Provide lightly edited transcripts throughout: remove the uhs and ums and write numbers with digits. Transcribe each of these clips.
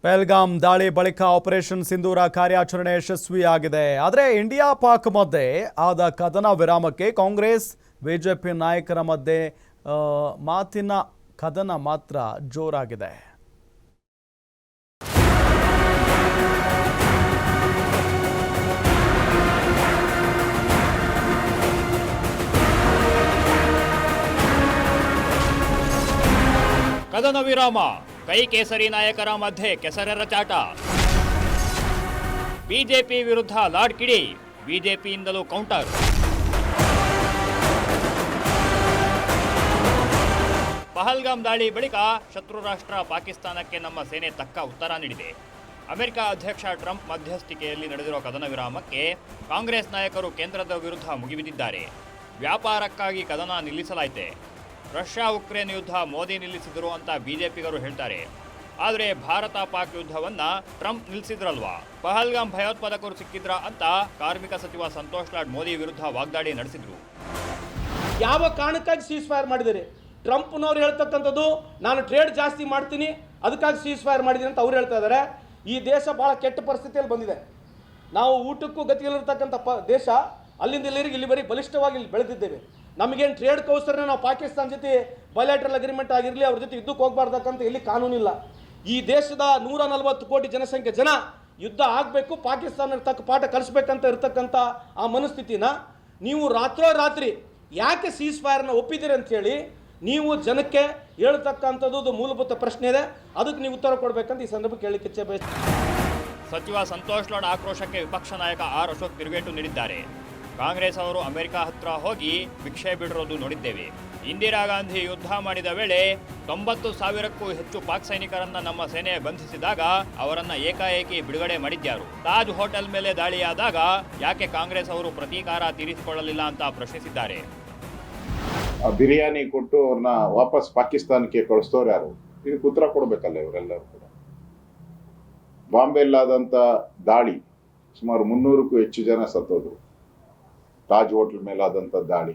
ಪಹಲ್ಗಾಮ್ ದಾಳಿ ಬಳಿಕ ಆಪರೇಷನ್ ಸಿಂಧೂರ ಕಾರ್ಯಾಚರಣೆ ಯಶಸ್ವಿಯಾಗಿದೆ. ಆದರೆ ಇಂಡಿಯಾ ಪಾಕ್ ಮಧ್ಯೆ ಆದ ಕದನ ವಿರಾಮಕ್ಕೆ ಕಾಂಗ್ರೆಸ್ ಬಿಜೆಪಿ ನಾಯಕರ ಮಧ್ಯೆ ಮಾತಿನ ಕದನ ಮಾತ್ರ ಜೋರಾಗಿದೆ. ಕದನ ವಿರಾಮ, ಕೈ ಕೇಸರಿ ನಾಯಕರ ಮಧ್ಯೆ ಕೆಸರೆರ ಚಾಟ. ಬಿಜೆಪಿ ವಿರುದ್ಧ ಲಾಡ್ ಕಿಡಿ, ಬಿಜೆಪಿಯಿಂದಲೂ ಕೌಂಟರ್. ಪಹಲ್ಗಾಮ್ ದಾಳಿ ಬಳಿಕ ಶತ್ರು ರಾಷ್ಟ್ರ ಪಾಕಿಸ್ತಾನಕ್ಕೆ ನಮ್ಮ ಸೇನೆ ತಕ್ಕ ಉತ್ತರ ನೀಡಿದೆ. ಅಮೆರಿಕ ಅಧ್ಯಕ್ಷ ಟ್ರಂಪ್ ಮಧ್ಯಸ್ಥಿಕೆಯಲ್ಲಿ ನಡೆದಿರುವ ಕದನ ವಿರಾಮಕ್ಕೆ ಕಾಂಗ್ರೆಸ್ ನಾಯಕರು ಕೇಂದ್ರದ ವಿರುದ್ಧ ಮುಗಿಬಿದ್ದಿದ್ದಾರೆ. ವ್ಯಾಪಾರಕ್ಕಾಗಿ ಕದನ ನಿಲ್ಲಿಸಲಾಯಿತೆ. ರಷ್ಯಾ ಉಕ್ರೇನ್ ಯುದ್ಧ ಮೋದಿ ನಿಲ್ಲಿಸಿದರು ಅಂತ ಬಿಜೆಪಿಗರು ಹೇಳ್ತಾರೆ. ಆದರೆ ಭಾರತ ಪಾಕ್ ಯುದ್ಧವನ್ನ ಟ್ರಂಪ್ ನಿಲ್ಲಿಸಿದ್ರಲ್ವಾ? ಪಹಲ್ಗಾಮ್ ಭಯೋತ್ಪಾದಕರು ಸಿಕ್ಕಿದ್ರ ಅಂತ ಕಾರ್ಮಿಕ ಸಚಿವ ಸಂತೋಷ್ ಲಾಡ್ ಮೋದಿ ವಿರುದ್ಧ ವಾಗ್ದಾಳಿ ನಡೆಸಿದ್ರು. ಯಾವ ಕಾರಣಕ್ಕಾಗಿ ಸೀಸ್ ಫೈರ್ ಮಾಡಿದರೆ? ಟ್ರಂಪ್ನವ್ರು ಹೇಳ್ತಕ್ಕಂಥದ್ದು ನಾನು ಟ್ರೇಡ್ ಜಾಸ್ತಿ ಮಾಡ್ತೀನಿ ಅದಕ್ಕಾಗಿ ಸೀಸ್ ಫೈರ್ ಮಾಡಿದ್ದೀನಿ ಅಂತ ಅವ್ರು ಹೇಳ್ತಾ ಇದ್ದಾರೆ. ಈ ದೇಶ ಬಹಳ ಕೆಟ್ಟ ಪರಿಸ್ಥಿತಿಯಲ್ಲಿ ಬಂದಿದೆ. ನಾವು ಊಟಕ್ಕೂ ಗತಿಯಲ್ಲಿರ್ತಕ್ಕಂಥ ದೇಶ, ಅಲ್ಲಿಂದ ಇಲ್ಲಿಗೆ ಇಲ್ಲಿ ಬರೀ ಬಲಿಷ್ಠವಾಗಿ ಬೆಳೆದಿದ್ದೇವೆ. ನಮಗೇನು ಟ್ರೇಡ್ ಕೌಸರ್ನ ನಾವು ಪಾಕಿಸ್ತಾನ ಜೊತೆ ಬಯಲಾಟ್ರಲ್ ಅಗ್ರಿಮೆಂಟ್ ಆಗಿರಲಿ, ಅವ್ರ ಜೊತೆ ಯುದ್ಧಕ್ಕೆ ಹೋಗಬಾರ್ದಕ್ಕಂತ ಎಲ್ಲಿ ಕಾನೂನಿಲ್ಲ. ಈ ದೇಶದ 140 ಕೋಟಿ ಜನಸಂಖ್ಯೆ ಜನ ಯುದ್ಧ ಆಗಬೇಕು, ಪಾಕಿಸ್ತಾನ ತಕ್ಕ ಪಾಠ ಕಲಿಸ್ಬೇಕಂತ ಇರ್ತಕ್ಕಂಥ ಆ ಮನಸ್ಥಿತಿನ ನೀವು ರಾತ್ರೋರಾತ್ರಿ ಯಾಕೆ ಸೀಸ್ ಫೈರ್ನ ಒಪ್ಪಿದ್ದೀರಿ ಅಂಥೇಳಿ ನೀವು ಜನಕ್ಕೆ ಹೇಳ್ತಕ್ಕಂಥದ್ದು ಮೂಲಭೂತ ಪ್ರಶ್ನೆ ಇದೆ. ಅದಕ್ಕೆ ನೀವು ಉತ್ತರ ಕೊಡಬೇಕಂತ ಈ ಸಂದರ್ಭ ಕೇಳಲಿಕ್ಕೆ ಇಚ್ಛೆ ಬಯಸ್ತೀನಿ. ಸಚಿವ ಸಂತೋಷ್ ಲಾಡ್ ಆಕ್ರೋಶಕ್ಕೆ ವಿಪಕ್ಷ ನಾಯಕ ಆರ್ ಅಶೋಕ್ ತಿರುಗೇಟು ನೀಡಿದ್ದಾರೆ. ಕಾಂಗ್ರೆಸ್ ಅವರು ಅಮೆರಿಕ ಹತ್ರ ಹೋಗಿ ಭಿಕ್ಷೆ ಬಿಡಿರೋದು ನೋಡಿದ್ದೇವೆ. ಇಂದಿರಾ ಗಾಂಧಿ ಯುದ್ಧ ಮಾಡಿದ ವೇಳೆ 90,000ಕ್ಕೂ ಹೆಚ್ಚು ಪಾಕ್ ಸೈನಿಕರನ್ನ ನಮ್ಮ ಸೇನೆ ಬಂಧಿಸಿದಾಗ ಅವರನ್ನ ಏಕಾಏಕಿ ಬಿಡುಗಡೆ ಮಾಡಿದ್ಯಾರು? ತಾಜ್ ಹೋಟೆಲ್ ಮೇಲೆ ದಾಳಿಯಾದಾಗ ಯಾಕೆ ಕಾಂಗ್ರೆಸ್ ಅವರು ಪ್ರತೀಕಾರ ತೀರಿಸಿಕೊಳ್ಳಲಿಲ್ಲ ಅಂತ ಪ್ರಶ್ನಿಸಿದ್ದಾರೆ. ಬಿರಿಯಾನಿ ಕೊಟ್ಟು ಅವ್ರನ್ನ ವಾಪಸ್ ಪಾಕಿಸ್ತಾನಕ್ಕೆ ಕಳಿಸ್ತವ್ರು ಯಾರು? ಇದಕ್ಕೆ ಉತ್ತರ ಕೊಡ್ಬೇಕಲ್ಲ ಇವರೆಲ್ಲರೂ ಕೂಡ. ಬಾಂಬೆಲ್ಲಾದಂಥ ದಾಳಿ ಸುಮಾರು 300ಕ್ಕೂ ಹೆಚ್ಚು ಜನ ಸತ್ತೋದ್ರು. ತಾಜ್ ಹೋಟೆಲ್ ಮೇಲಾದಂಥ ದಾಳಿ,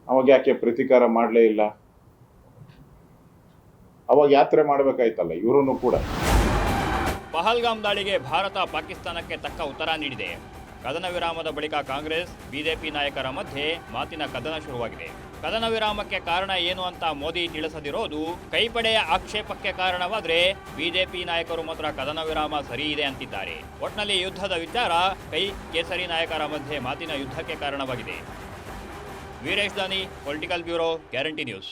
ಅವಾಗ ಯಾಕೆ ಪ್ರತೀಕಾರ ಮಾಡಲೇ ಇಲ್ಲ? ಅವಾಗ ಯಾತ್ರೆ ಮಾಡಬೇಕಾಯ್ತಲ್ಲ ಇವರನ್ನು ಕೂಡ. ಪಹಲ್ಗಾಮ್ ದಾಳಿಗೆ ಭಾರತ ಪಾಕಿಸ್ತಾನಕ್ಕೆ ತಕ್ಕ ಉತ್ತರ ನೀಡಿದೆ. ಕದನ ವಿರಾಮದ ಬಳಿಕ ಕಾಂಗ್ರೆಸ್ ಬಿಜೆಪಿ ನಾಯಕರ ಮಧ್ಯೆ ಮಾತಿನ ಕದನ ಶುರುವಾಗಿದೆ. ಕದನ ವಿರಾಮಕ್ಕೆ ಕಾರಣ ಏನು ಅಂತ ಮೋದಿ ತಿಳಿಸದಿರೋದು ಕೈಪಡೆಯ ಆಕ್ಷೇಪಕ್ಕೆ ಕಾರಣವಾದ್ರೆ ಬಿಜೆಪಿ ನಾಯಕರು ಮಾತ್ರ ಕದನ ವಿರಾಮ ಸರಿ ಇದೆ ಅಂತಿದ್ದಾರೆ. ಒಟ್ನಲ್ಲಿ ಯುದ್ಧದ ವಿಚಾರ ಕೈ ಕೇಸರಿ ನಾಯಕರ ಮಧ್ಯೆ ಮಾತಿನ ಯುದ್ಧಕ್ಕೆ ಕಾರಣವಾಗಿದೆ. ವೀರೇಶ್ ದಾನಿ, ಪೊಲಿಟಿಕಲ್ ಬ್ಯೂರೋ, ಗ್ಯಾರಂಟಿ ನ್ಯೂಸ್.